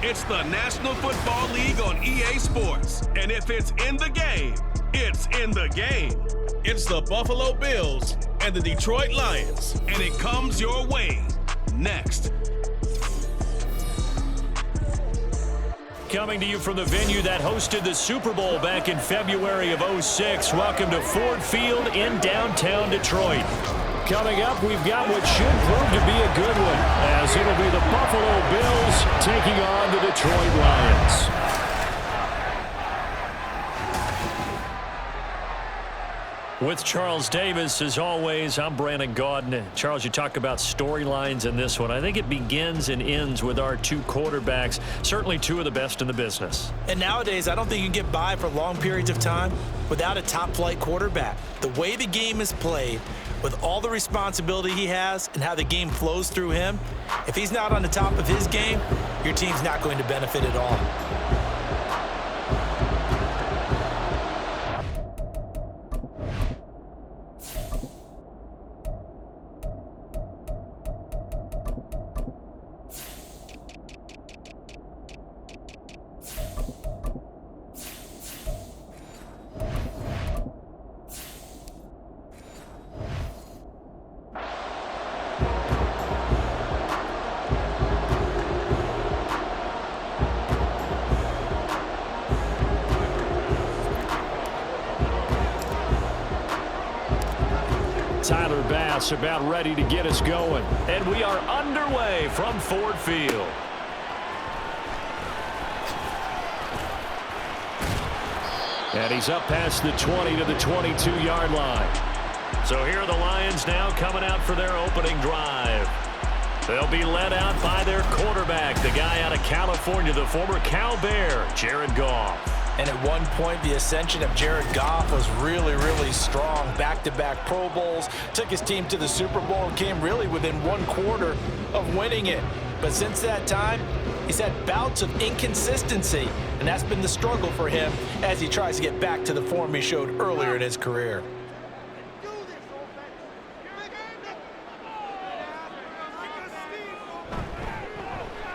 It's the National Football League on EA Sports. And if it's in the game, it's in the game. It's the Buffalo Bills and the Detroit Lions. And it comes your way next. Coming to you from the venue that hosted the Super Bowl back in February of '06. Welcome to Ford Field in downtown Detroit. Coming up, we've got what should prove to be a good one, as it'll be the Buffalo Bills taking on the Detroit Lions. With Charles Davis, as always, I'm Brandon Gaudin. Charles, you talk about storylines in this one. I think it begins and ends with our two quarterbacks, certainly two of the best in the business. And nowadays, I don't think you can get by for long periods of time without a top-flight quarterback. The way the game is played, with all the responsibility he has and how the game flows through him, if he's not on the top of his game, your team's not going to benefit at all. About ready to get us going, and we are underway from Ford Field. And he's up past the 20 to the 22-yard line. So here are the Lions now coming out for their opening drive. They'll be led out by their quarterback, the guy out of California, the former Cal Bear, Jared Goff. And at one point, the ascension of Jared Goff was really, really strong. Back-to-back Pro Bowls, took his team to the Super Bowl and came really within one quarter of winning it. But since that time, he's had bouts of inconsistency, and that's been the struggle for him as he tries to get back to the form he showed earlier in his career.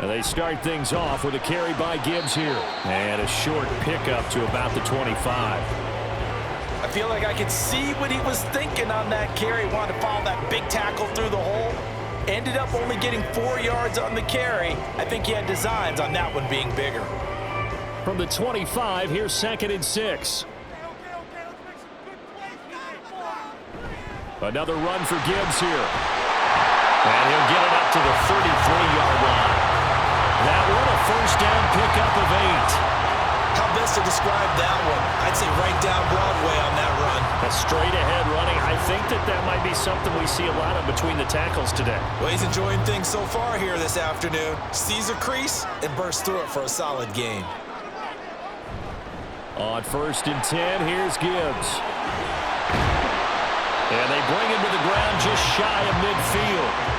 And they start things off with a carry by Gibbs here. And a short pickup to about the 25. I feel like I could see what he was thinking on that carry. Wanted to follow that big tackle through the hole. Ended up only getting 4 yards on the carry. I think he had designs on that one being bigger. From the 25, here's 2nd and 6. Another run for Gibbs here. And he'll get it up to the 33-yard line. That one, a first down pickup of 8. How best to describe that one? I'd say right down Broadway on that run. A straight-ahead running. I think that might be something we see a lot of between the tackles today. Well, he's enjoying things so far here this afternoon. Sees a crease and bursts through it for a solid gain. On 1st and 10, here's Gibbs. And they bring him to the ground just shy of midfield.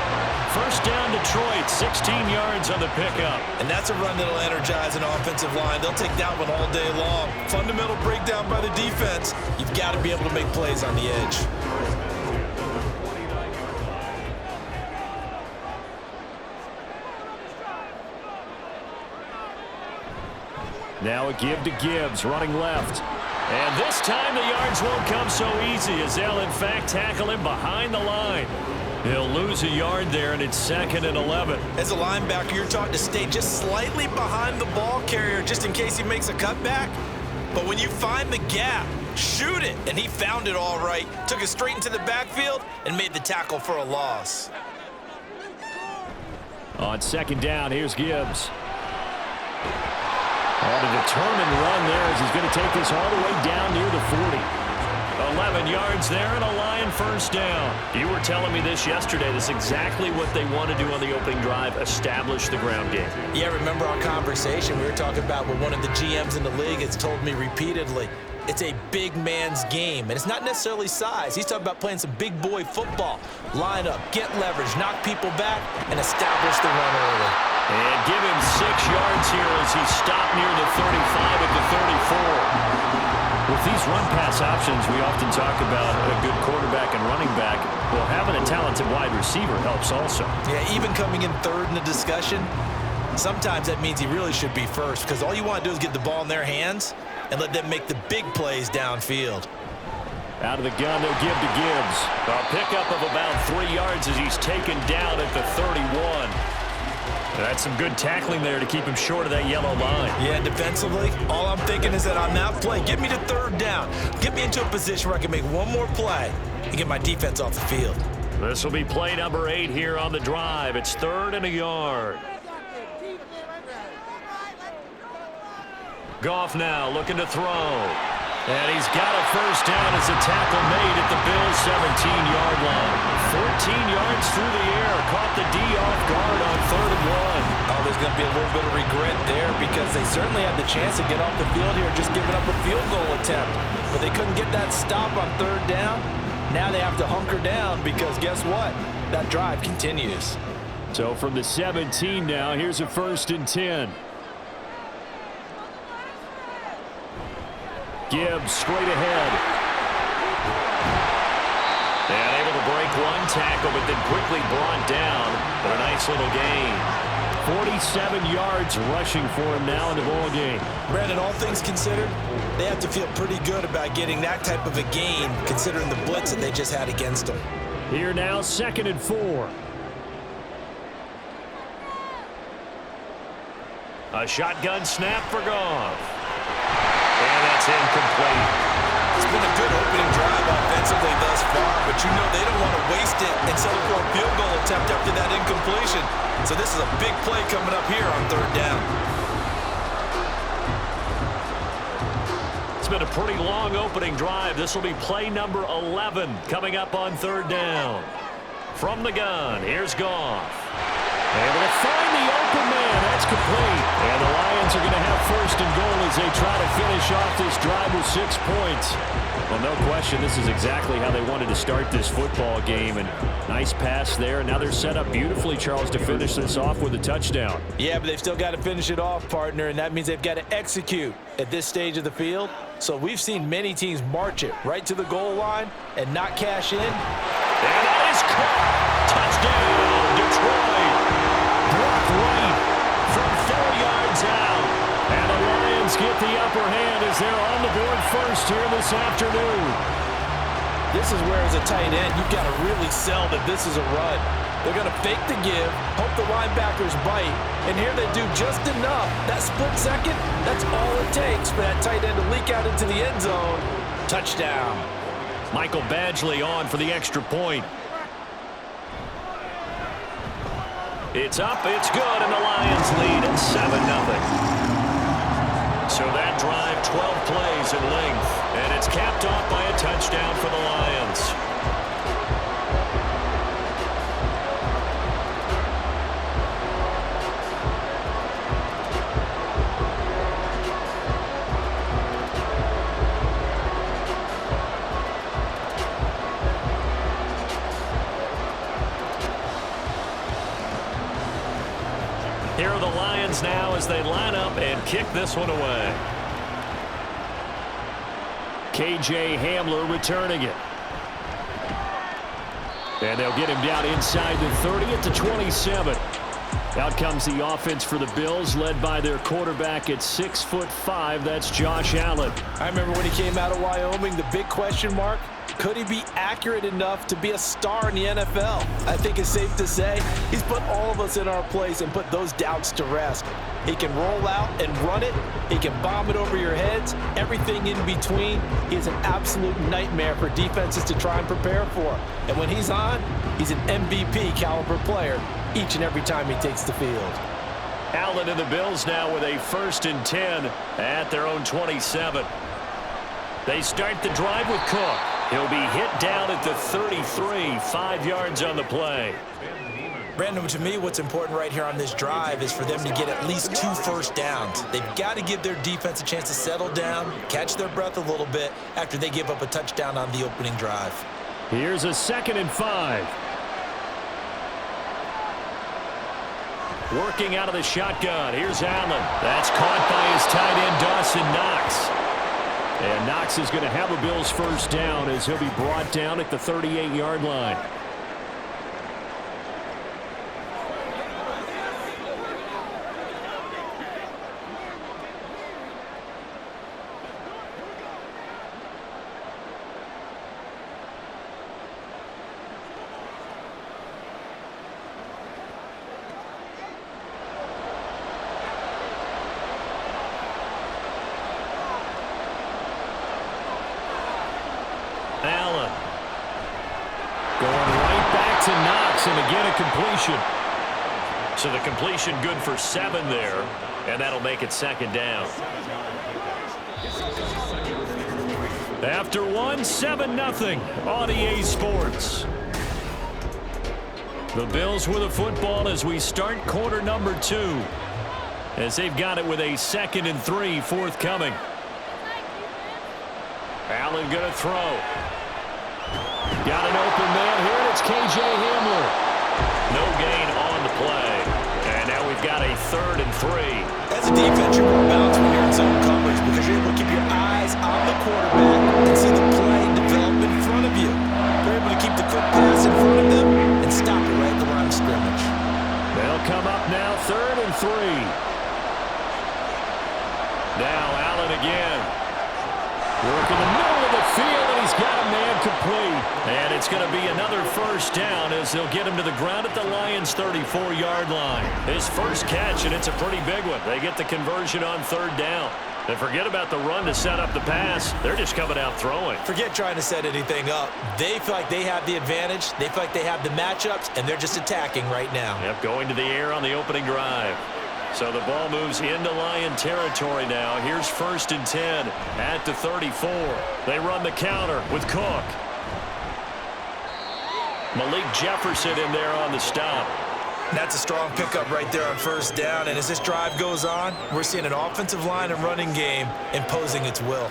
First down, Detroit, 16 yards on the pickup. And that's a run that'll energize an offensive line. They'll take that one all day long. Fundamental breakdown by the defense. You've got to be able to make plays on the edge. Now a give to Gibbs, running left. And this time the yards won't come so easy as they'll, in fact, tackle him behind the line. He'll lose a yard there, and it's 2nd and 11. As a linebacker, you're taught to stay just slightly behind the ball carrier just in case he makes a cutback. But when you find the gap, shoot it. And he found it all right. Took it straight into the backfield and made the tackle for a loss. On 2nd down, here's Gibbs. On a determined run there as he's going to take this all the way down near the 40. 11 yards there and a Lion first down. You were telling me this yesterday. This is exactly what they want to do on the opening drive, establish the ground game. Yeah, remember our conversation? We were talking about what one of the GMs in the league has told me repeatedly. It's a big man's game, and it's not necessarily size. He's talking about playing some big boy football. Line up, get leverage, knock people back, and establish the run early. And give him 6 yards here as he stopped near the 35 at the 34. With these run-pass options, we often talk about a good quarterback and running back. Well, having a talented wide receiver helps also. Yeah, even coming in third in the discussion, sometimes that means he really should be first, because all you want to do is get the ball in their hands and let them make the big plays downfield. Out of the gun, they'll give to Gibbs. A pickup of about 3 yards as he's taken down at the 31. That's some good tackling there to keep him short of that yellow line. Yeah, defensively, all I'm thinking is that on that play, get me to third down. Get me into a position where I can make one more play and get my defense off the field. This will be play number 8 here on the drive. It's 3rd and a yard. Goff now looking to throw. And he's got a first down as a tackle made at the Bills' 17-yard line. 14 yards through the air. Caught the D off guard on 3rd and 1. Oh, there's going to be a little bit of regret there because they certainly had the chance to get off the field here, just giving up a field goal attempt. But they couldn't get that stop on 3rd down. Now they have to hunker down because guess what? That drive continues. So from the 17 now, here's a 1st and 10. Gibbs straight ahead. And able to break one tackle, but then quickly brought down. But a nice little gain. 47 yards rushing for him now in the ball game. Brandon, all things considered, they have to feel pretty good about getting that type of a gain, considering the blitz that they just had against them. Here now, 2nd and 4. A shotgun snap for Goff. And that's incomplete. It's been a good opening drive offensively thus far, but you know they don't want to waste it and settle for a field goal attempt after that incompletion. So this is a big play coming up here on 3rd down. It's been a pretty long opening drive. This will be play number 11 coming up on 3rd down. From the gun, here's Goff. Able to find the open man. That's complete. And the Lions are going to have 1st and goal as they try to finish off this drive with 6 points. Well, no question, this is exactly how they wanted to start this football game. And nice pass there. And now they're set up beautifully, Charles, to finish this off with a touchdown. Yeah, but they've still got to finish it off, partner, and that means they've got to execute at this stage of the field. So we've seen many teams march it right to the goal line and not cash in. And that is caught. Touchdown, Detroit. Brock Wright from 4 yards out. And the Lions get the upper hand as they're on the board first here this afternoon. This is where, as a tight end, you've got to really sell that this is a run. They're going to fake the give, hope the linebackers bite, and here they do just enough. That split second, that's all it takes for that tight end to leak out into the end zone. Touchdown. Michael Badgley on for the extra point. It's up, it's good, and the Lions lead at 7-0. So that drive, 12 plays in length, and it's capped off by a touchdown for the Lions. Here are the Lions now as they line up and kick this one away. KJ Hamler returning it. And they'll get him down inside the 30 at the 27. Out comes the offense for the Bills, led by their quarterback at 6'5". That's Josh Allen. I remember when he came out of Wyoming, the big question mark, could he be accurate enough to be a star in the NFL? I think it's safe to say he's put all of us in our place and put those doubts to rest. He can roll out and run it. He can bomb it over your heads. Everything in between. He is an absolute nightmare for defenses to try and prepare for. And when he's on, he's an MVP caliber player each and every time he takes the field. Allen and the Bills now with a 1st and 10 at their own 27. They start the drive with Cook. He'll be hit down at the 33, 5 yards on the play. Brandon, to me, what's important right here on this drive is for them to get at least 2 first downs. They've got to give their defense a chance to settle down, catch their breath a little bit after they give up a touchdown on the opening drive. Here's a 2nd and 5. Working out of the shotgun. Here's Allen. That's caught by his tight end, Dawson Knox. And Knox is going to have a Bills first down as he'll be brought down at the 38-yard line. to Knox, and again a completion. So the completion good for 7 there, and that'll make it 2nd down. After 1, 7-0 on EA Sports. The Bills with the football as we start quarter number 2. As they've got it with a 2nd and 3 forthcoming. Allen going to throw. Got an open man here, and it's K.J. Hamler. No gain on the play. And now we've got a 3rd and 3. As a defense, you're more balanced when you're in zone coverage because you're able to keep your eyes on the quarterback and see the play develop in front of you. They're able to keep the quick pass in front of them and stop it right at the line of scrimmage. They'll come up now 3rd and 3. Now Allen again. Work in the middle of the field, and he's got a man complete. And it's going to be another 1st down as they'll get him to the ground at the Lions' 34-yard line. His first catch, and it's a pretty big one. They get the conversion on 3rd down. And forget about the run to set up the pass. They're just coming out throwing. Forget trying to set anything up. They feel like they have the advantage. They feel like they have the matchups, and they're just attacking right now. Yep, going to the air on the opening drive. So the ball moves into Lion territory now. Here's 1st and 10 at the 34. They run the counter with Cook. Malik Jefferson in there on the stop. That's a strong pickup right there on 1st down. And as this drive goes on, we're seeing an offensive line and running game imposing its will.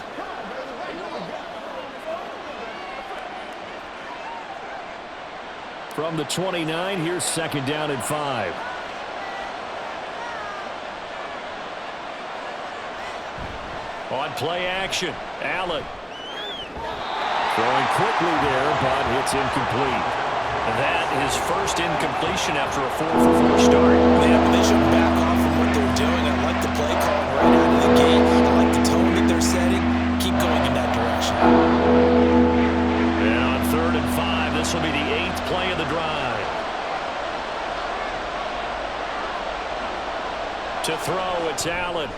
From the 29, here's 2nd down and 5. On play action, Allen. Throwing quickly there, but it's incomplete. And that is 1st incompletion after a 4-for-4 start. Yeah, but they shouldn't back off from what they're doing. I like the play call right out of the gate. I like the tone that they're setting. Keep going in that direction. And on 3rd and 5, this will be the 8th play of the drive. To throw, it's Allen.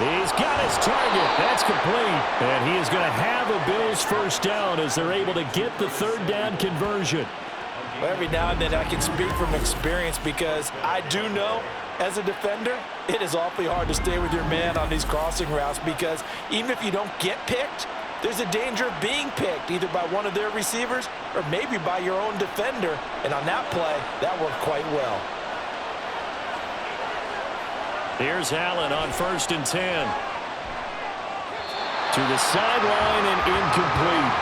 He's got his target. That's complete. And he is going to have a Bills 1st down as they're able to get the 3rd down conversion. Well, every now and then I can speak from experience because I do know as a defender, it is awfully hard to stay with your man on these crossing routes because even if you don't get picked, there's a danger of being picked either by one of their receivers or maybe by your own defender. And on that play, that worked quite well. Here's Allen on 1st and 10. To the sideline and incomplete.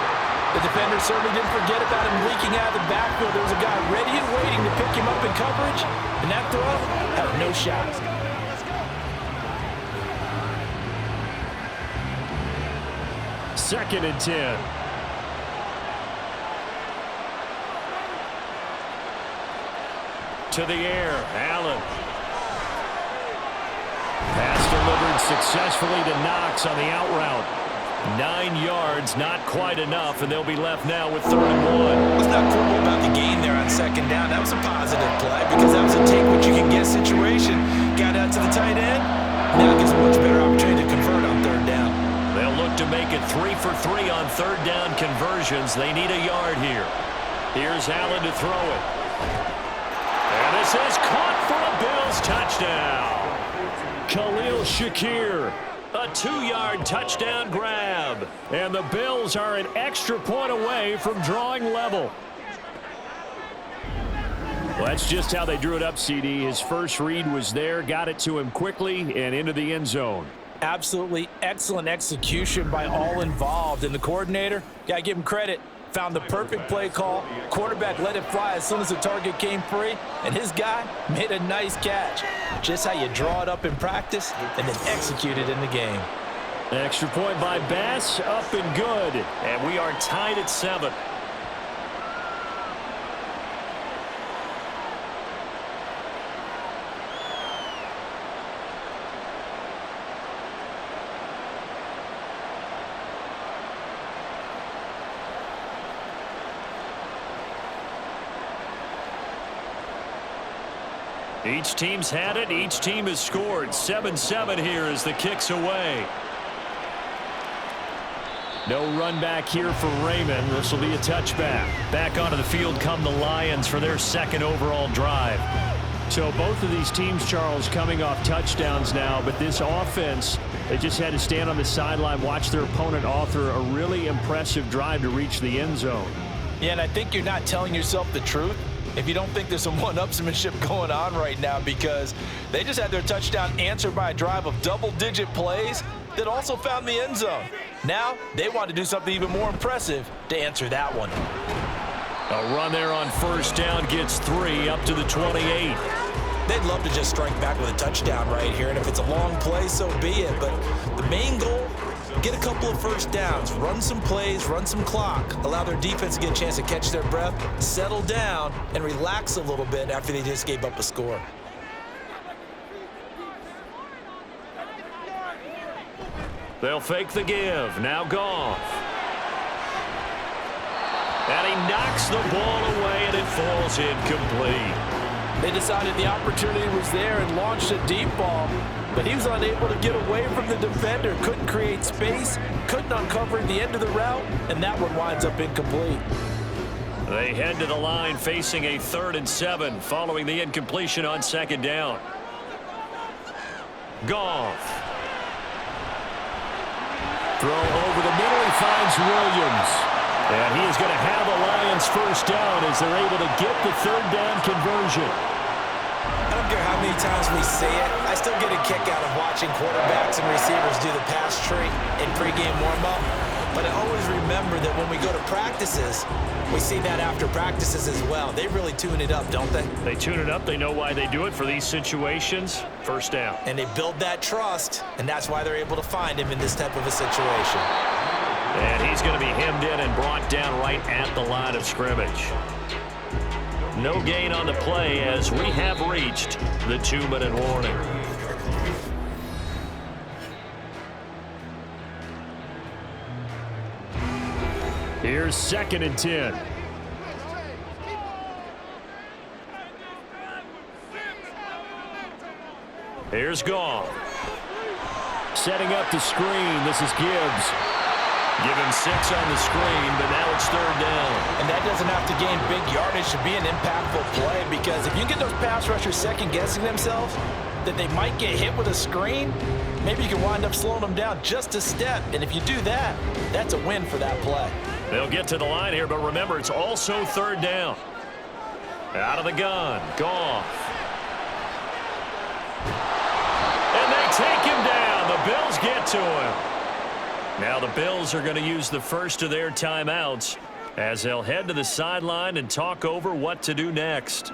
The defender certainly didn't forget about him leaking out of the backfield. There was a guy ready and waiting to pick him up in coverage, and that throw had no shot. Second and 10. To the air, Allen. Pass delivered successfully to Knox on the out route. 9 yards, not quite enough, and they'll be left now with 3rd and 1. Let's not quibble about the gain there on 2nd down. That was a positive play because that was a take-what-you-can-get situation. Got out to the tight end. Now gets a much better opportunity to convert on 3rd down. They'll look to make it 3 for 3 on 3rd down conversions. They need a yard here. Here's Allen to throw it. And this is caught for a Bills touchdown. Khalil Shakir, a 2-yard touchdown grab. And the Bills are an extra point away from drawing level. Well, that's just how they drew it up, CD. His first read was there, got it to him quickly, and into the end zone. Absolutely excellent execution by all involved. And the coordinator, got to give him credit, found the perfect play call. Quarterback let it fly as soon as the target came free, and his guy made a nice catch. Just how you draw it up in practice and then execute it in the game. Extra point by Bass, up and good. And we are tied at 7. Each team's had it. Each team has scored. 7-7 here as the kick's away. No run back here for Raymond. This will be a touchback. Back onto the field come the Lions for their second overall drive. So both of these teams, Charles, coming off touchdowns now, but this offense, they just had to stand on the sideline, watch their opponent author a really impressive drive to reach the end zone. Yeah, and I think you're not telling yourself the truth if you don't think there's some one-upsmanship going on right now, because they just had their touchdown answered by a drive of double-digit plays that also found the end zone. Now they want to do something even more impressive to answer that one. A run there on first down gets 3 up to the 28. They'd love to just strike back with a touchdown right here, and if it's a long play, so be it. But the main goal, get a couple of first downs, run some plays, run some clock, allow their defense to get a chance to catch their breath, settle down, and relax a little bit after they just gave up a score. They'll fake the give. Now Goff. And he knocks the ball away, and it falls incomplete. They decided the opportunity was there and launched a deep ball, but he was unable to get away from the defender, couldn't create space, couldn't uncover the end of the route, and that one winds up incomplete. They head to the line facing a 3rd and 7 following the incompletion on second down. Goff. Throw over the middle, he finds Williams. And he is going to have the Lions first down as they're able to get the 3rd down conversion. I don't care how many times we say it, I still get a kick out of watching quarterbacks and receivers do the pass tree in pregame warm-up. But I always remember that when we go to practices, we see that after practices as well. They really tune it up, don't they? They tune it up. They know why they do it for these situations. First down. And they build that trust, and that's why they're able to find him in this type of a situation. And he's going to be hemmed in and brought down right at the line of scrimmage. No gain on the play as we have reached the 2-minute warning. Here's 2nd and 10. Here's Goff. Setting up the screen. This is Gibbs. Give him 6 on the screen, but now it's 3rd down. And that doesn't have to gain big yardage to be an impactful play, because if you get those pass rushers second-guessing themselves that they might get hit with a screen, maybe you can wind up slowing them down just a step. And if you do that, that's a win for that play. They'll get to the line here, but remember, it's also 3rd down. Out of the gun, Goff. And they take him down. The Bills get to him. Now the Bills are going to use the first of their timeouts as they'll head to the sideline and talk over what to do next.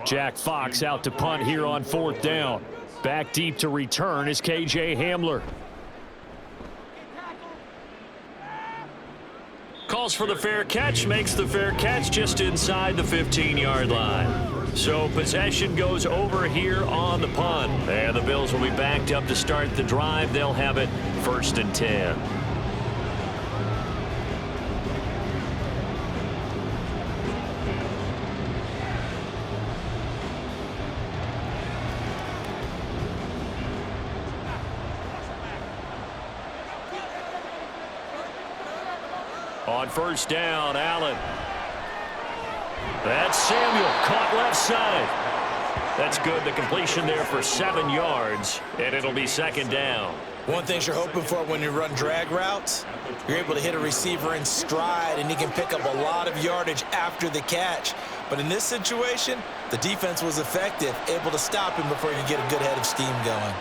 Jack Fox out to punt here on 4th down. Back deep to return is KJ Hamler. Calls for the fair catch, makes the fair catch just inside the 15-yard line. So possession goes over here on the punt. And the Bills will be backed up to start the drive. They'll have it 1st and 10. On first down, Allen. That's Samuel, caught left side. That's good. The completion there for 7 yards, and it'll be 2nd down. One thing you're hoping for when you run drag routes, you're able to hit a receiver in stride, and he can pick up a lot of yardage after the catch. But in this situation, the defense was effective, able to stop him before he could get a good head of steam going.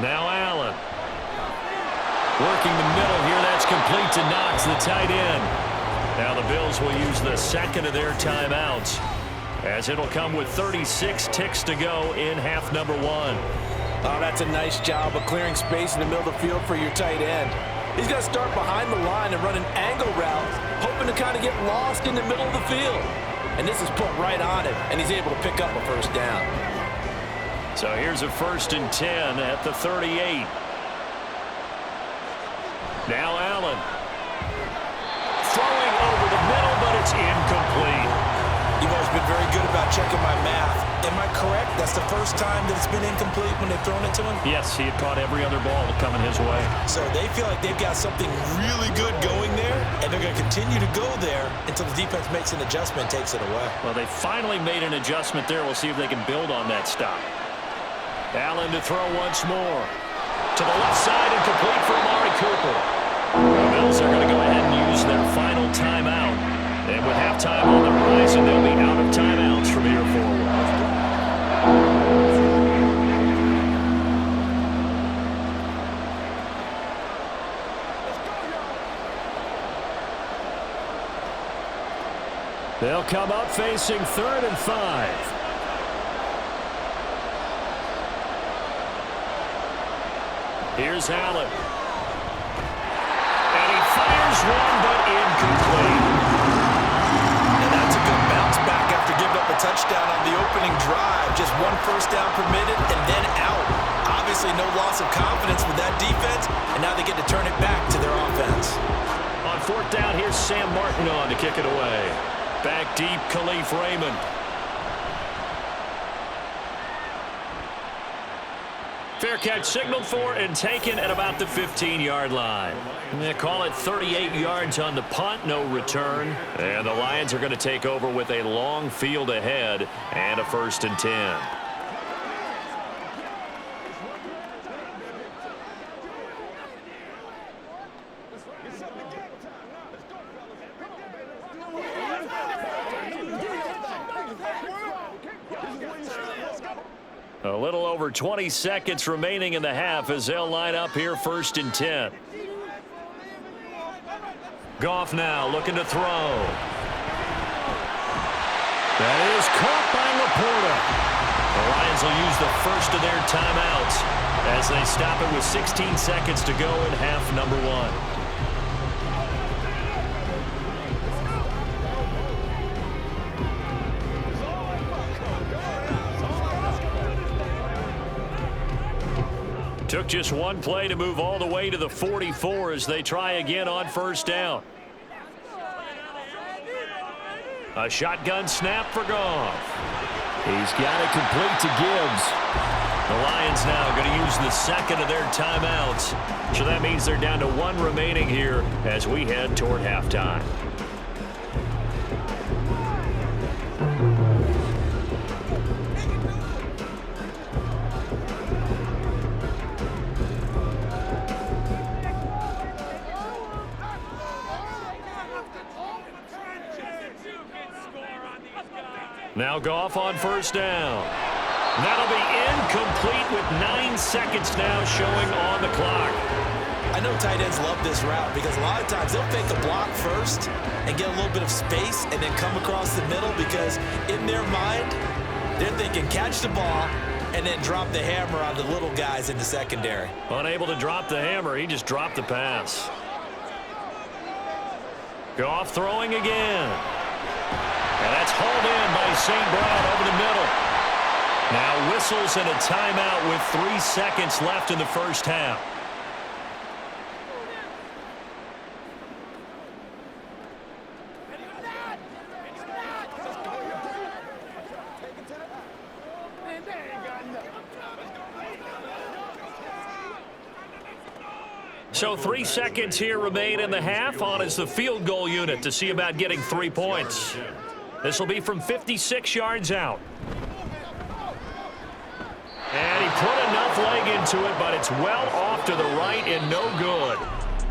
Now Allen. Working the middle here. That's complete to Knox, the tight end. Now the Bills will use the 2nd of their timeouts, as it'll come with 36 ticks to go in half number 1. Oh, that's a nice job of clearing space in the middle of the field for your tight end. He's going to start behind the line and run an angle route, hoping to kind of get lost in the middle of the field. And this is put right on it, and he's able to pick up a first down. So here's a 1st and 10 at the 38. Now Allen. That's the first time that it's been incomplete when they've thrown it to him? Yes, he had caught every other ball coming his way. So they feel like they've got something really good going there, and they're going to continue to go there until the defense makes an adjustment and takes it away. Well, they finally made an adjustment there. We'll see if they can build on that stop. Allen to throw once more. To the left side and complete for Amari Cooper. The Bills are going to go ahead and use their final timeout. And with halftime on the horizon, they'll be out of timeouts from here forward. They'll come up facing 3rd and 5. Here's Allen. And he fires one, but incomplete. And that's a good bounce back after giving up a touchdown on the opening drive. Just one first down permitted and then out. Obviously no loss of confidence with that defense, and now they get to turn it back to their offense. On 4th down, here's Sam Martin on to kick it away. Back deep, Khalif Raymond. Fair catch signaled for and taken at about the 15-yard line. They call it 38 yards on the punt, no return. And the Lions are going to take over with a long field ahead and a 1st and 10. A little over 20 seconds remaining in the half as they'll line up here 1st and 10. Goff now looking to throw. That is caught by Laporta. The Lions will use the first of their timeouts as they stop it with 16 seconds to go in half number 1. Took just one play to move all the way to the 44 as they try again on 1st down. A shotgun snap for Goff. He's got it complete to Gibbs. The Lions now going to use the second of their timeouts. So that means they're down to 1 remaining here as we head toward halftime. Now Goff on 1st down. That'll be incomplete with 9 seconds now showing on the clock. I know tight ends love this route because a lot of times they'll fake the block first and get a little bit of space and then come across the middle because in their mind, they're thinking catch the ball and then drop the hammer on the little guys in the secondary. Unable to drop the hammer, he just dropped the pass. Goff throwing again. And that's hauled in by St. Brown over the middle. Now whistles and a timeout with 3 seconds left in the 1st half. So 3 seconds here remain in the half. On is the field goal unit to see about getting 3 points. This will be from 56 yards out. And he put enough leg into it, but it's well off to the right and no good.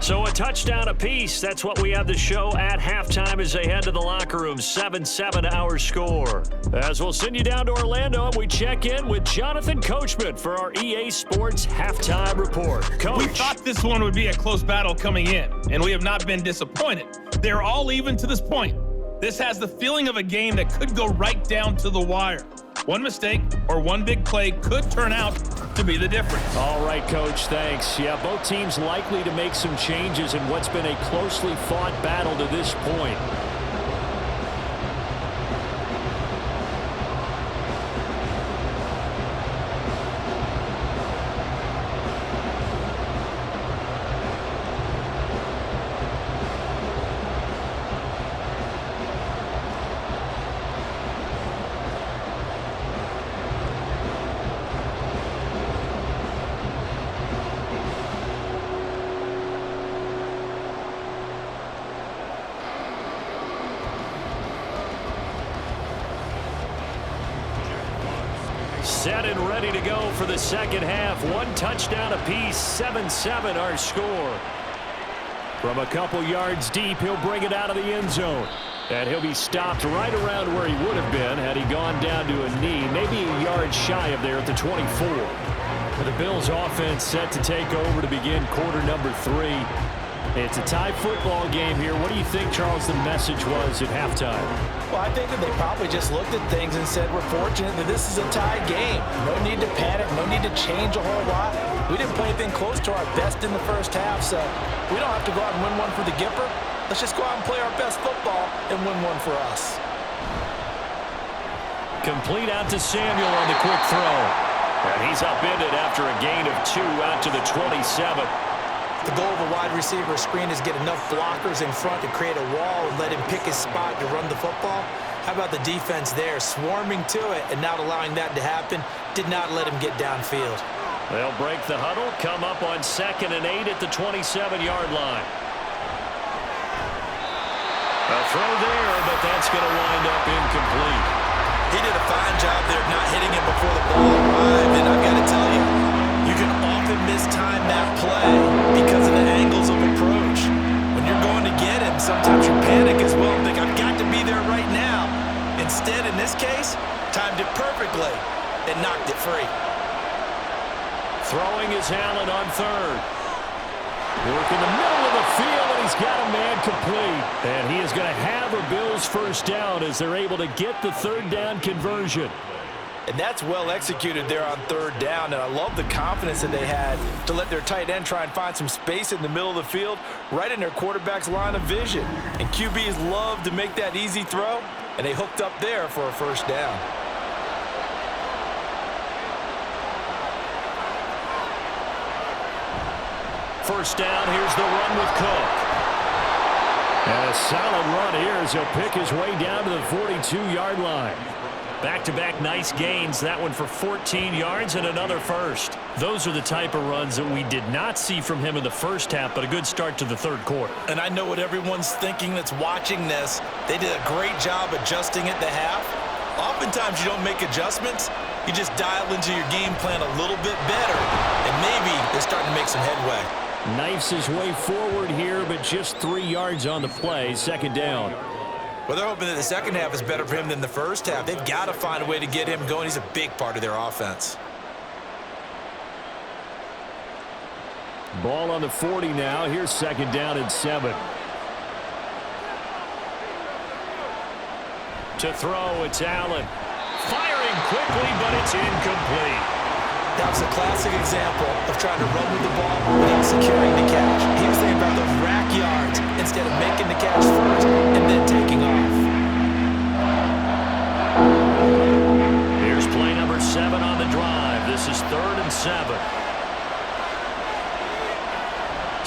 So a touchdown apiece. That's what we have to show at halftime as they head to the locker room. 7-7 our score. As we'll send you down to Orlando, and we check in with Jonathan Coachman for our EA Sports Halftime Report. Coach. We thought this one would be a close battle coming in, and we have not been disappointed. They're all even to this point. This has the feeling of a game that could go right down to the wire. One mistake or one big play could turn out to be the difference. All right, Coach, thanks. Yeah, both teams likely to make some changes in what's been a closely fought battle to this point. Set and ready to go for the second half. One touchdown apiece, 7-7 our score. From a couple yards deep, he'll bring it out of the end zone. And he'll be stopped right around where he would have been had he gone down to a knee, maybe a yard shy of there at the 24. The Bills offense set to take over to begin quarter number 3. It's a tie football game here. What do you think, Charles, the message was at halftime? Well, I think that they probably just looked at things and said, we're fortunate that this is a tie game. No need to panic, no need to change a whole lot. We didn't play anything close to our best in the first half, so we don't have to go out and win one for the Gipper. Let's just go out and play our best football and win one for us. Complete out to Samuel on the quick throw. And he's upended after a gain of 2 out to the 27. The goal of a wide receiver screen is get enough blockers in front to create a wall and let him pick his spot to run the football. How about the defense there, swarming to it and not allowing that to happen? Did not let him get downfield. They'll break the huddle, come up on 2nd and 8 at the 27-yard line. A throw there, but that's going to wind up incomplete. He did a fine job there of not hitting him before the ball arrived, and I've got to tell you, you can often mistime that play because of the angles of approach. When you're going to get him, sometimes you panic as well and think, I've got to be there right now. Instead, in this case, timed it perfectly and knocked it free. Throwing is Allen on 3rd. Work in the middle of the field, and he's got a man complete. And he is going to have a Bills first down as they're able to get the 3rd down conversion. And that's well executed there on 3rd down, and I love the confidence that they had to let their tight end try and find some space in the middle of the field, right in their quarterback's line of vision. And QBs love to make that easy throw, and they hooked up there for a first down. First down, here's the run with Cook. And a solid run here as he'll pick his way down to the 42-yard line. Back-to-back nice gains, that one for 14 yards and another first. Those are the type of runs that we did not see from him in the first half, but a good start to the 3rd quarter. And I know what everyone's thinking that's watching this. They did a great job adjusting at the half. Oftentimes you don't make adjustments. You just dial into your game plan a little bit better, and maybe they're starting to make some headway. Knifes his way forward here, but just 3 yards on the play, 2nd down. Well, they're hoping that the second half is better for him than the first half. They've got to find a way to get him going. He's a big part of their offense. Ball on the 40 now. Here's 2nd down and 7. To throw, it's Allen. Firing quickly, but it's incomplete. That was a classic example of trying to run with the ball without securing the catch. He was thinking about those rack yards instead of making the catch first and then taking off. Here's play number 7 on the drive. This is 3rd and 7.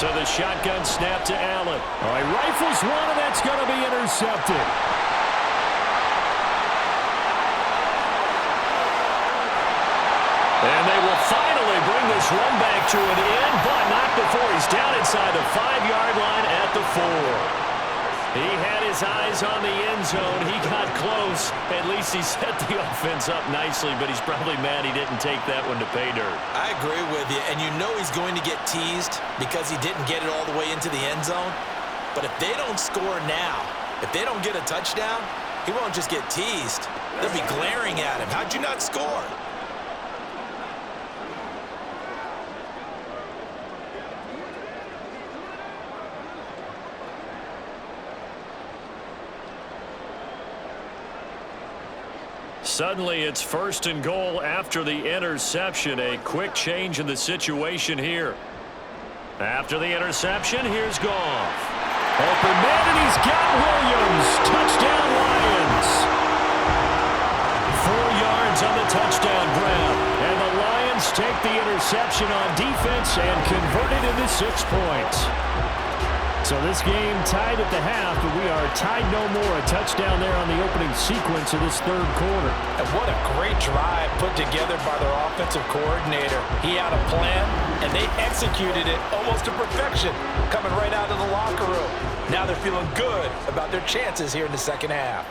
To the shotgun snap to Allen. All right, rifles one, and that's going to be intercepted. And they will finally bring this run back to an end, but not before he's down inside the 5-yard line at the 4. He had his eyes on the end zone. He got close. At least he set the offense up nicely, but he's probably mad he didn't take that one to pay dirt. I agree with you, and you know he's going to get teased because he didn't get it all the way into the end zone. But if they don't score now, if they don't get a touchdown, he won't just get teased. They'll be glaring at him. How'd you not score? Suddenly, it's 1st and goal after the interception. A quick change in the situation here. After the interception, here's Goff. Open man, and he's got Williams. Touchdown, Lions. 4 yards on the touchdown grab. And the Lions take the interception on defense and convert it into 6 points. So this game tied at the half, but we are tied no more. A touchdown there on the opening sequence of this 3rd quarter. And what a great drive put together by their offensive coordinator. He had a plan, and they executed it almost to perfection, coming right out of the locker room. Now they're feeling good about their chances here in the second half.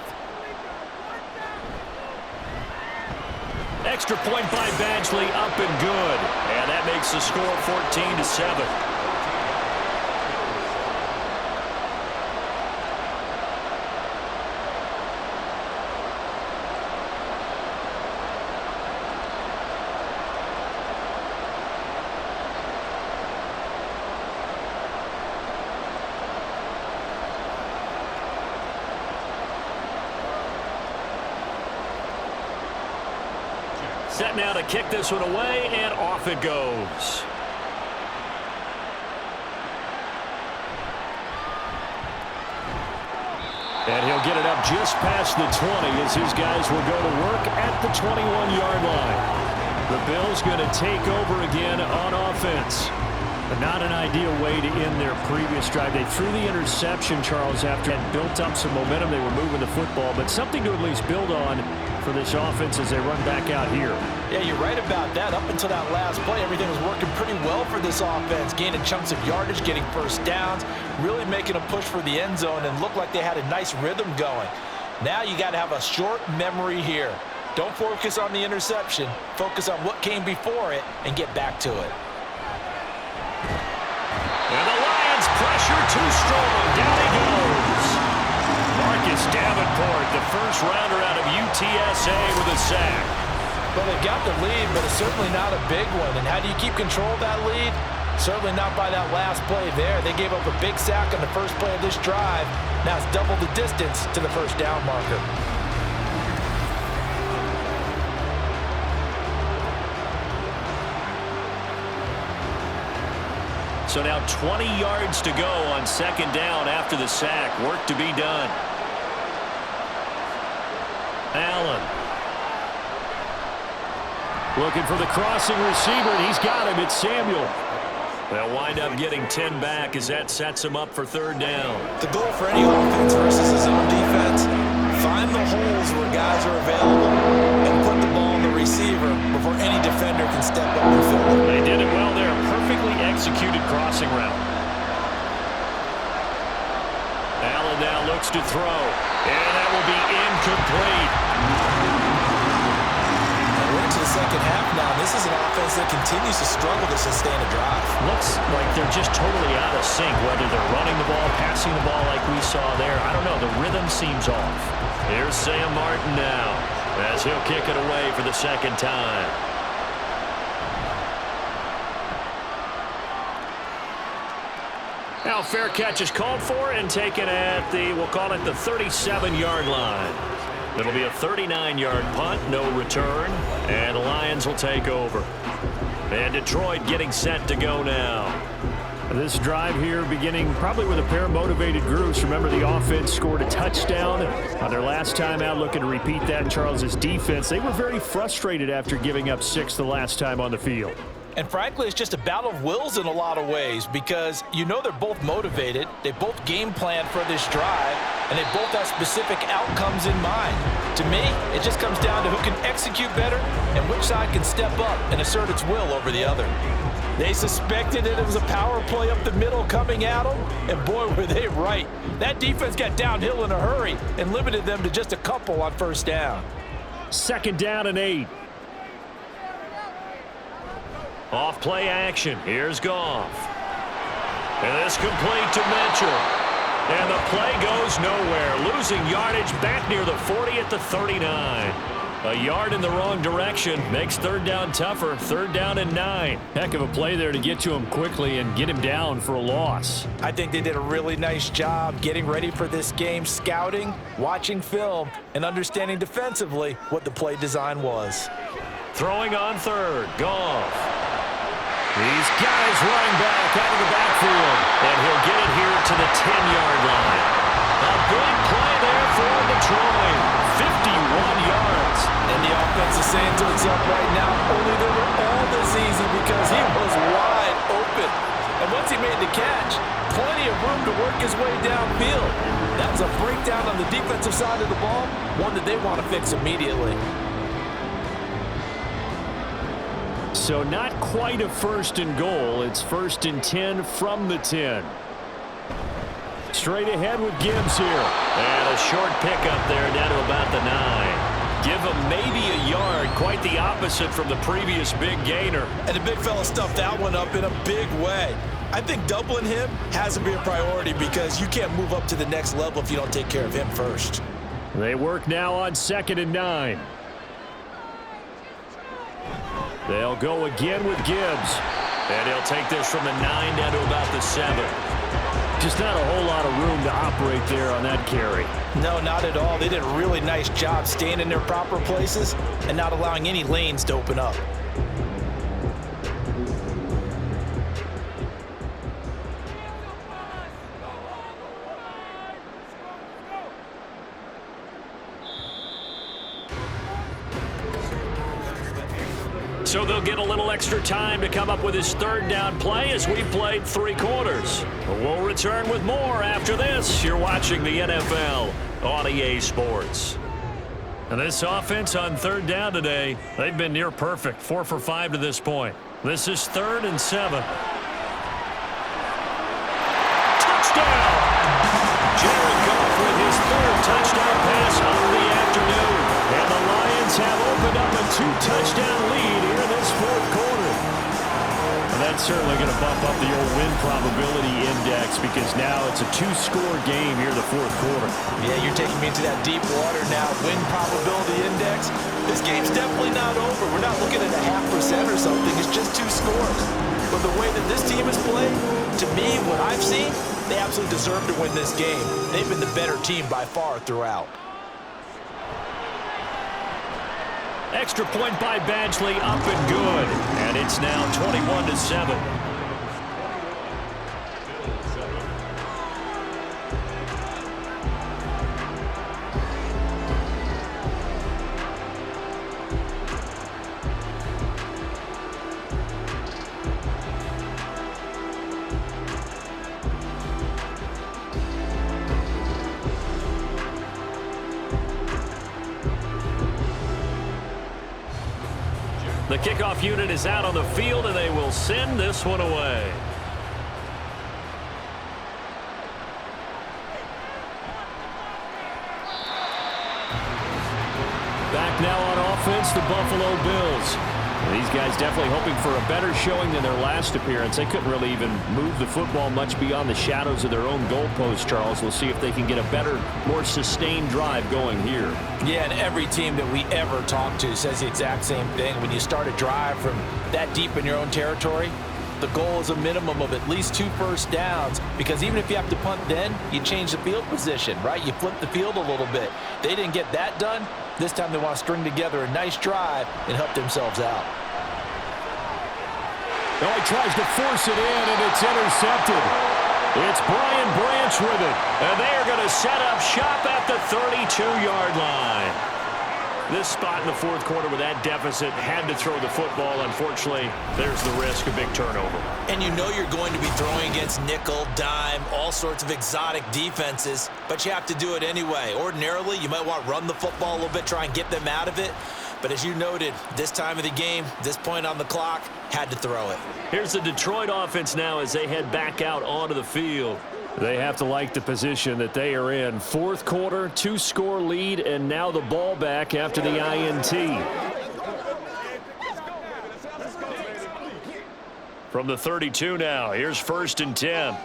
Extra point by Badgley, up and good. And that makes the score 14-7. Set now to kick this one away, and off it goes. And he'll get it up just past the 20 as his guys will go to work at the 21-yard line. The Bills going to take over again on offense. But not an ideal way to end their previous drive. They threw the interception, Charles, after it built up some momentum. They were moving the football, but something to at least build on for this offense as they run back out here. Yeah, you're right about that. Up until that last play, everything was working pretty well for this offense, gaining chunks of yardage, getting first downs, really making a push for the end zone, and looked like they had a nice rhythm going. Now you got to have a short memory here. Don't focus on the interception. Focus on what came before it and get back to it. And the Lions pressure too strong. Down he goes. Marcus Davenport, the first rounder out of UTSA with a sack. Well, they got the lead, but it's certainly not a big one. And how do you keep control of that lead? Certainly not by that last play there. They gave up a big sack on the first play of this drive. Now it's double the distance to the first down marker. So now 20 yards to go on second down after the sack. Work to be done. Allen. Looking for the crossing receiver, and he's got him. It's Samuel. They'll wind up getting 10 back as that sets him up for third down. The goal for any offense versus his own defense, find the holes where guys are available and put the ball on the receiver before any defender can step up and fill it. They did it well there. Perfectly executed crossing route. Allen now looks to throw, and that will be incomplete. We're into the second half now. This is an offense that continues to struggle to sustain a drive. Looks like they're just totally out of sync, whether they're running the ball, passing the ball like we saw there. I don't know. The rhythm seems off. Here's Sam Martin now as he'll kick it away for the second time. Now fair catch is called for and taken at the, we'll call it the 37-yard line. It'll be a 39-yard punt, no return, and the Lions will take over. And Detroit getting set to go now. This drive here beginning probably with a pair of motivated groups. Remember, the offense scored a touchdown on their last time out, looking to repeat that in Charles's defense. They were very frustrated after giving up 6 the last time on the field. And frankly, it's just a battle of wills in a lot of ways because you know they're both motivated. They both game planned for this drive, and they both have specific outcomes in mind. To me, it just comes down to who can execute better and which side can step up and assert its will over the other. They suspected that it was a power play up the middle coming at them, and boy, were they right. That defense got downhill in a hurry and limited them to just a couple on first down. Second down and 8. Off play action. Here's Goff. And this complete to Mitchell. And the play goes nowhere. Losing yardage back near the 40 at the 39. A yard in the wrong direction makes third down tougher. Third down and 9. Heck of a play there to get to him quickly and get him down for a loss. I think they did a really nice job getting ready for this game, scouting, watching film, and understanding defensively what the play design was. Throwing on third. Goff. These guys running back out of the backfield. And he'll get it here to the 10-yard line. A big play there for Detroit. 51 yards. And the offense is saying to itself right now, only they were all this easy because he was wide open. And once he made the catch, plenty of room to work his way downfield. That was a breakdown on the defensive side of the ball, one that they want to fix immediately. So not quite a first and goal. It's first and 10 from the 10. Straight ahead with Gibbs here. And a short pickup there down to about the 9. Give him maybe a yard quite the opposite from the previous big gainer. And the big fella stuffed that one up in a big way. I think doubling him has to be a priority because you can't move up to the next level if you don't take care of him first. They work now on 2nd and 9. They'll go again with Gibbs. And he'll take this from the 9 down to about the 7. Just not a whole lot of room to operate there on that carry. No, not at all. They did a really nice job staying in their proper places and not allowing any lanes to open up. So they'll get a little extra time to come up with his 3rd down play as we played 3 quarters. We'll return with more after this. You're watching the NFL on EA Sports. And this offense on 3rd down today, they've been near perfect. 4 for 5 to this point. This is 3rd and 7. Touchdown! Jared Goff with his 3rd touchdown pass of the afternoon. And the Lions have opened up a 2-touchdown lead here in this 4th quarter. And that's certainly going to bump up the old win probability index because now it's a 2-score game here in the 4th quarter. Yeah, you're taking me into that deep water now. Win probability index. This game's definitely not over. We're not looking at a 0.5% or something. It's just 2 scores. But the way that this team has played, to me, what I've seen, they absolutely deserve to win this game. They've been the better team by far throughout. Extra point by Badgley, up and good. And it's now 21-7. The kickoff unit is out on the field, and they will send this one away. Back now on offense, the Buffalo Bills. These guys definitely hoping for a better showing than their last appearance. They couldn't really even move the football much beyond the shadows of their own goalpost, Charles. We'll see if they can get a better, more sustained drive going here. Yeah, and every team that we ever talk to says the exact same thing. When you start a drive from that deep in your own territory, the goal is a minimum of at least 2 first downs, because even if you have to punt then, you change the field position, right? You flip the field a little bit. They didn't get that done. This time they want to string together a nice drive and help themselves out. Oh, he tries to force it in, and it's intercepted. It's Brian Branch with it, and they are going to set up shop at the 32-yard line. This spot in the 4th quarter with that deficit, had to throw the football. Unfortunately, there's the risk of big turnover. And you know you're going to be throwing against nickel, dime, all sorts of exotic defenses, but you have to do it anyway. Ordinarily, you might want to run the football a little bit, try and get them out of it. But as you noted, this time of the game, this point on the clock, had to throw it. Here's the Detroit offense now as they head back out onto the field. They have to like the position that they are in. 4th quarter, 2-score lead, and now the ball back after the INT. From the 32 now, here's 1st and 10.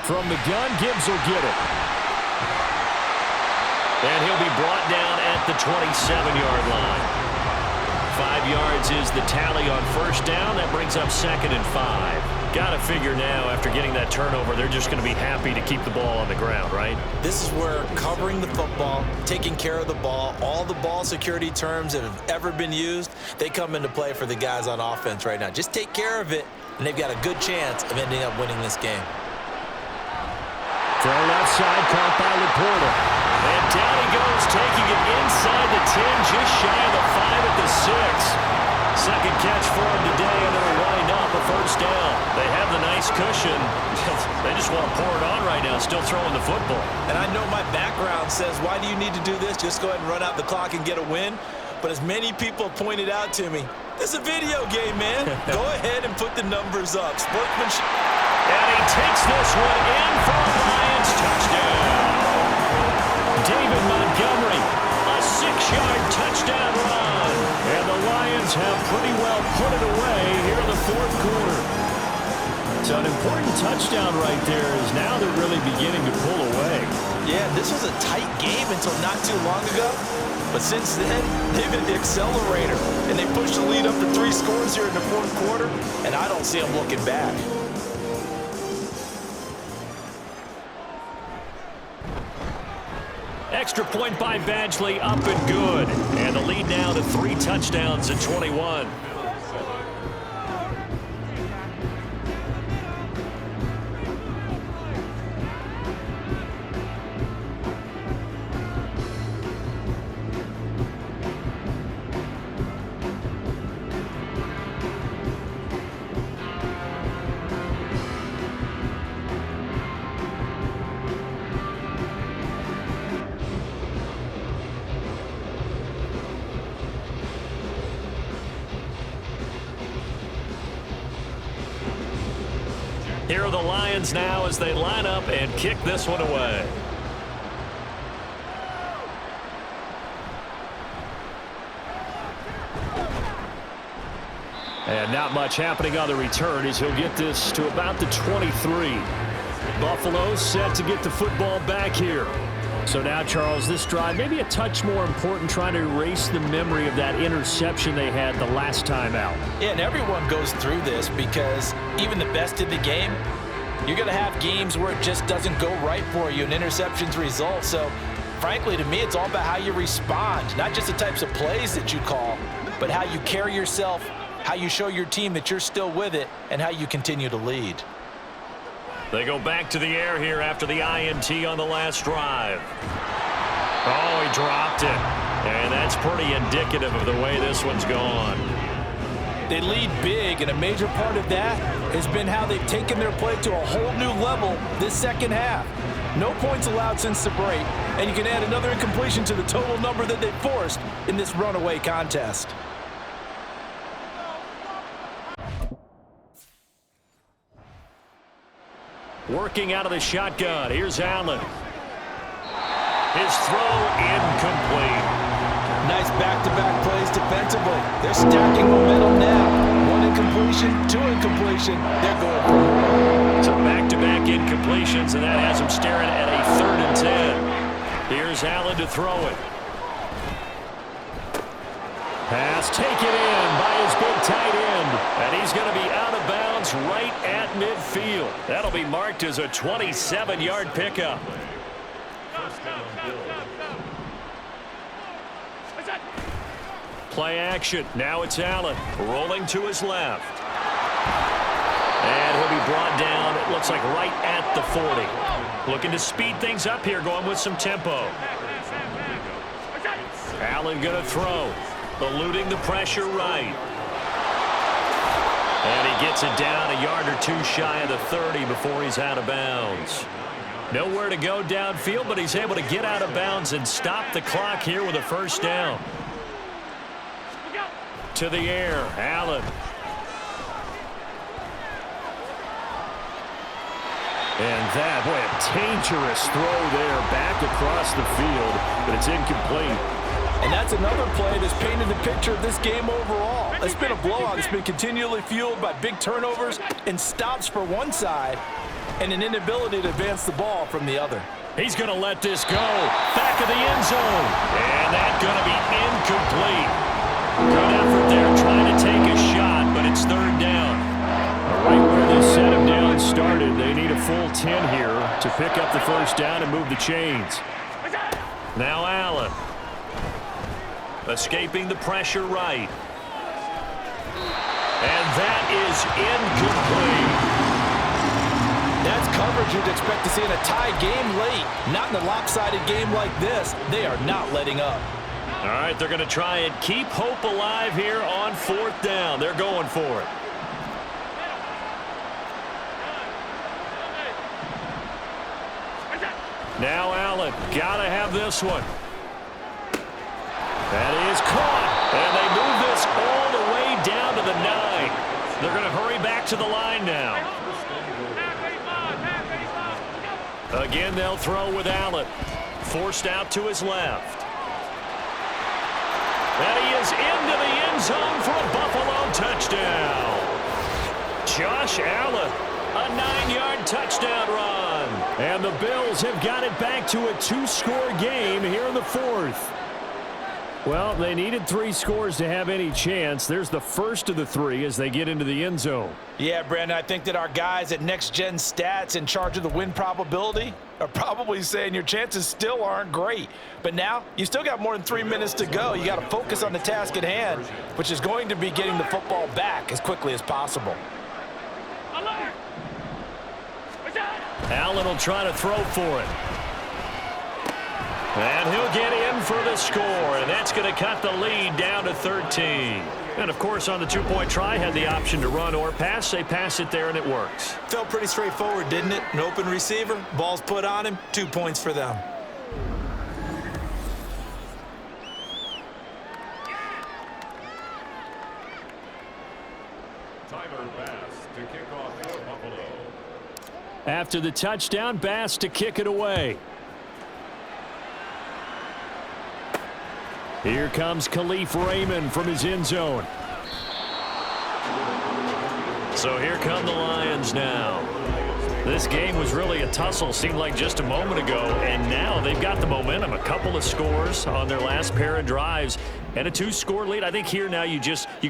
From the gun, Gibbs will get it. And he'll be brought down at the 27-yard line. 5 yards is the tally on 1st down. That brings up 2nd and 5. Got to figure now, after getting that turnover, they're just going to be happy to keep the ball on the ground, right? This is where covering the football, taking care of the ball, all the ball security terms that have ever been used, they come into play for the guys on offense right now. Just take care of it, and they've got a good chance of ending up winning this game. Throw left side, caught by Laporta. And down he goes, taking it inside the 10, just shy of the 5 at the 6. Second catch for him today, and it'll wind up a 1st down. They have the nice cushion. They just want to pour it on right now, still throwing the football. And I know my background says, why do you need to do this? Just go ahead and run out the clock and get a win. But as many people pointed out to me, this is a video game, man. Go ahead and put the numbers up. Sportsmanship. And he takes this one in for a Lions touchdown. touchdown right there, as now they're really beginning to pull away. Yeah, this was a tight game until not too long ago. But since then, they've hit the accelerator. And they pushed the lead up to 3 scores here in the fourth quarter. And I don't see them looking back. Extra point by Badgley, up and good. And the lead now to 3 touchdowns at 21. Here are the Lions now as they line up and kick this one away. And not much happening on the return as he'll get this to about the 23. Buffalo set to get the football back here. So now, Charles, this drive maybe a touch more important, trying to erase the memory of that interception they had the last time out. Yeah, and everyone goes through this because even the best in the game, you're going to have games where it just doesn't go right for you and interceptions result. So, frankly, to me, it's all about how you respond, not just the types of plays that you call, but how you carry yourself, how you show your team that you're still with it, and how you continue to lead. They go back to the air here after the INT on the last drive. Oh, he dropped it. And that's pretty indicative of the way this one's gone. They lead big, and a major part of that has been how they've taken their play to a whole new level this second half. No points allowed since the break, and you can add another incompletion to the total number that they forced in this runaway contest. Working out of the shotgun. Here's Allen. His throw incomplete. Nice back-to-back plays defensively. They're stacking momentum now. 1 incompletion, 2 incompletion. They're going for more. So back-to-back incompletions, and that has him staring at a 3rd and 10. Here's Allen to throw it. Pass taken in by his big tight end. And he's going to be out of bounds right at midfield. That'll be marked as a 27-yard pickup. Play action. Now it's Allen rolling to his left. And he'll be brought down, it looks like right at the 40. Looking to speed things up here, going with some tempo. Allen going to throw. Eluding the pressure right. And he gets it down a yard or 2 shy of the 30 before he's out of bounds. Nowhere to go downfield, but he's able to get out of bounds and stop the clock here with a 1st down. To the air, Allen. And that, boy, a dangerous throw there back across the field, but it's incomplete. And that's another play that's painted the picture of this game overall. It's been a blowout. It's been continually fueled by big turnovers and stops for one side and an inability to advance the ball from the other. He's going to let this go. Back of the end zone. And that's going to be incomplete. Good effort there trying to take a shot, but it's 3rd down. Right where this set him down started, they need a full 10 here to pick up the 1st down and move the chains. Now Allen. Escaping the pressure right. And that is incomplete. That's coverage you'd expect to see in a tie game late. Not in a lopsided game like this. They are not letting up. All right, they're going to try and keep hope alive here on 4th down. They're going for it. Now Allen, got to have this one. That is caught, and they move this all the way down to the 9. They're going to hurry back to the line now. Again, they'll throw with Allen. Forced out to his left. And he is into the end zone for a Buffalo touchdown. Josh Allen, a 9-yard touchdown run. And the Bills have got it back to a 2-score game here in the fourth. Well, they needed 3 scores to have any chance. There's the first of the 3 as they get into the end zone. Yeah, Brandon, I think that our guys at Next Gen Stats in charge of the win probability are probably saying your chances still aren't great. But now, you still got more than 3 minutes to go. You got to focus on the task at hand, which is going to be getting the football back as quickly as possible. Allen will try to throw for it. And he'll get in for the score, and that's going to cut the lead down to 13. And, of course, on the 2-point try, had the option to run or pass. They pass it there, and it works. Felt pretty straightforward, didn't it? An open receiver, ball's put on him, 2 points for them. After the touchdown, Bass to kick it away. Here comes Khalif Raymond from his end zone. So here come the Lions now. This game was really a tussle, seemed like just a moment ago, and now they've got the momentum. A couple of scores on their last pair of drives and a 2-score lead. I think here now you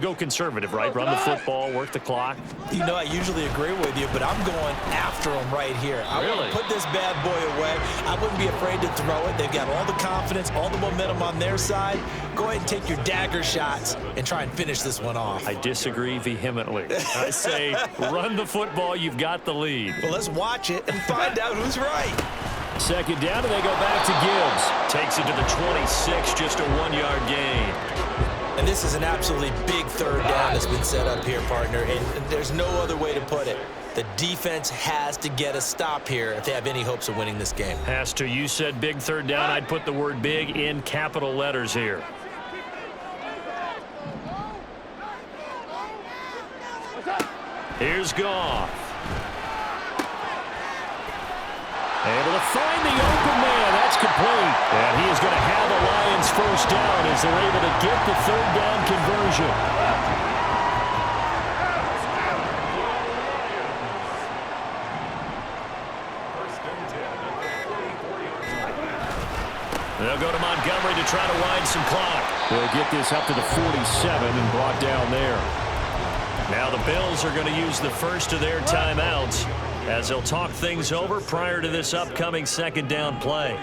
go conservative, right? Run the football, work the clock. You know, I usually agree with you, but I'm going after them right here. I want to put this bad boy away. I wouldn't be afraid to throw it. They've got all the confidence, all the momentum on their side. Go ahead and take your dagger shots and try and finish this one off. I disagree vehemently. I say run the football. You've got the lead. Well, let's watch it and find out who's right. Second down, and they go back to Gibbs. Takes it to the 26, just a 1-yard gain. And this is an absolutely big third down that's been set up here, partner, and there's no other way to put it. The defense has to get a stop here if they have any hopes of winning this game. Has to. You said big third down. I'd put the word big in capital letters here. Here's Goff. Able to find the open man. That's complete. And he is going to have a Lions first down as they're able to get the third down conversion. They'll go to Montgomery to try to wind some clock. They'll get this up to the 47 and brought down there. Now the Bills are going to use the first of their timeouts as they'll talk things over prior to this upcoming second down play.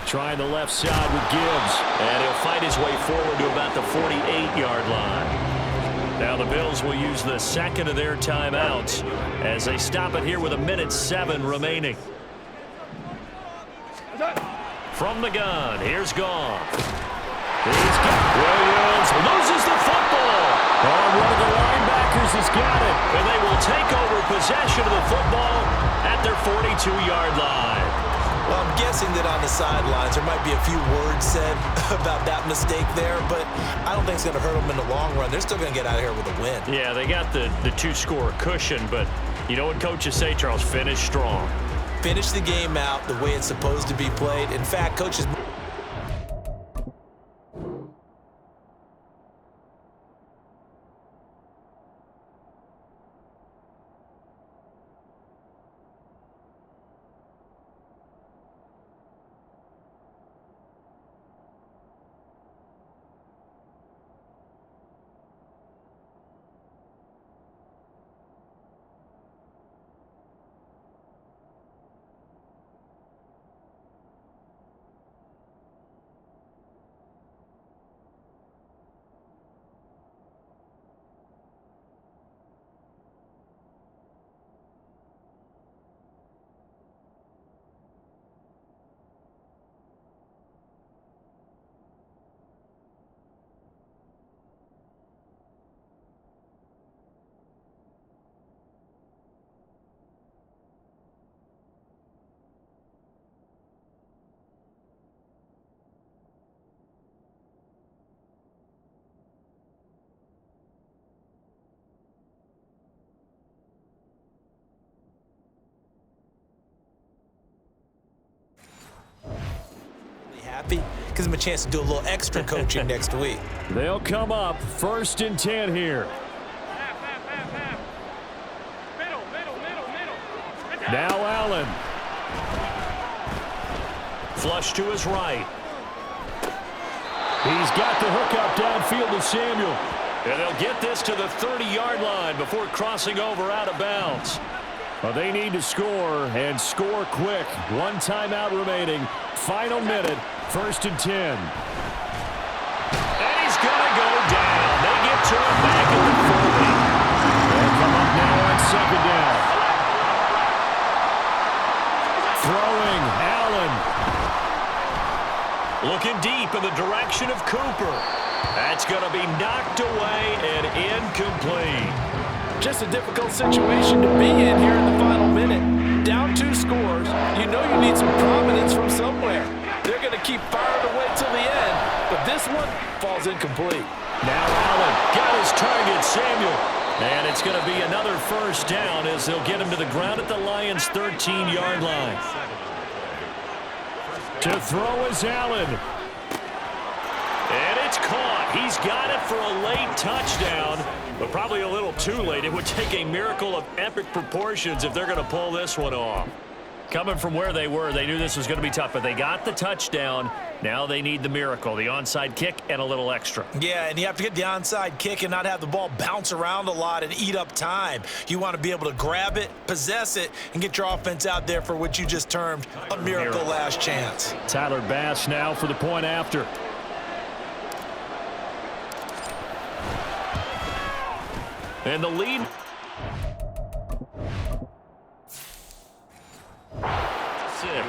Trying the left side with Gibbs, and he'll fight his way forward to about the 48-yard line. Now the Bills will use the second of their timeouts as they stop it here with 1:07 remaining. From the gun, here's Goff. He's got Williams, loses the football. And one of the linebackers has got it. And they will take over possession of the football at their 42-yard line. Well, I'm guessing that on the sidelines there might be a few words said about that mistake there, but I don't think it's going to hurt them in the long run. They're still going to get out of here with a win. Yeah, they got the 2-score cushion, but you know what coaches say, Charles? Finish strong. Finish the game out the way it's supposed to be played. In fact, coaches... happy because I'm a chance to do a little extra coaching next week. They'll come up 1st and 10 here. Now Allen. Flush to his right. He's got the hook up downfield to Samuel. And they'll get this to the 30-yard line before crossing over out of bounds. Well, they need to score, and score quick. One timeout remaining. Final minute, 1st and 10. And he's going to go down. They get to him back at the 40. They'll come up now on 2nd down. Throwing, Allen. Looking deep in the direction of Cooper. That's going to be knocked away and incomplete. Just a difficult situation to be in here in the final minute. Down 2 scores. You know you need some prominence from somewhere. They're going to keep firing away till the end, but this one falls incomplete. Now Allen got his target, Samuel. And it's going to be another 1st down as they'll get him to the ground at the Lions' 13-yard line. To throw is Allen. And it's caught. He's got it for a late touchdown, but probably a little too late. It would take a miracle of epic proportions if they're going to pull this one off. Coming from where they were, they knew this was going to be tough, but they got the touchdown. Now they need the miracle, the onside kick and a little extra. Yeah, and you have to get the onside kick and not have the ball bounce around a lot and eat up time. You want to be able to grab it, possess it, and get your offense out there for what you just termed a miracle last chance. Tyler Bass now for the point after. And the lead.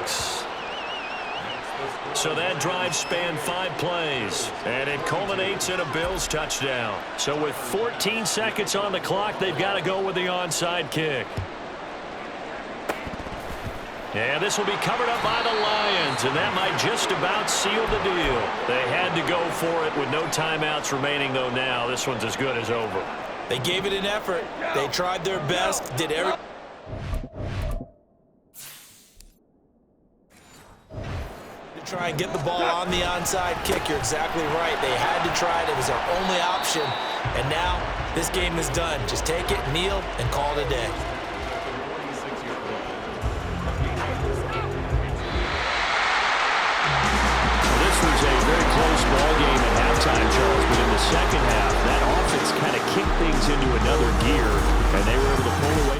6. So that drive spanned 5 plays, and it culminates in a Bills touchdown. So with 14 seconds on the clock, they've got to go with the onside kick. And this will be covered up by the Lions, and that might just about seal the deal. They had to go for it with no timeouts remaining, though now this one's as good as over. They gave it an effort. They tried their best, did everything. To try and get the ball on the onside kick. You're exactly right. They had to try it. It was their only option. And now this game is done. Just take it, kneel, and call it a day. This was a very close ball game at halftime, Charles, but in the second half, that offense kind of kicked things into another gear, and they were able to pull away.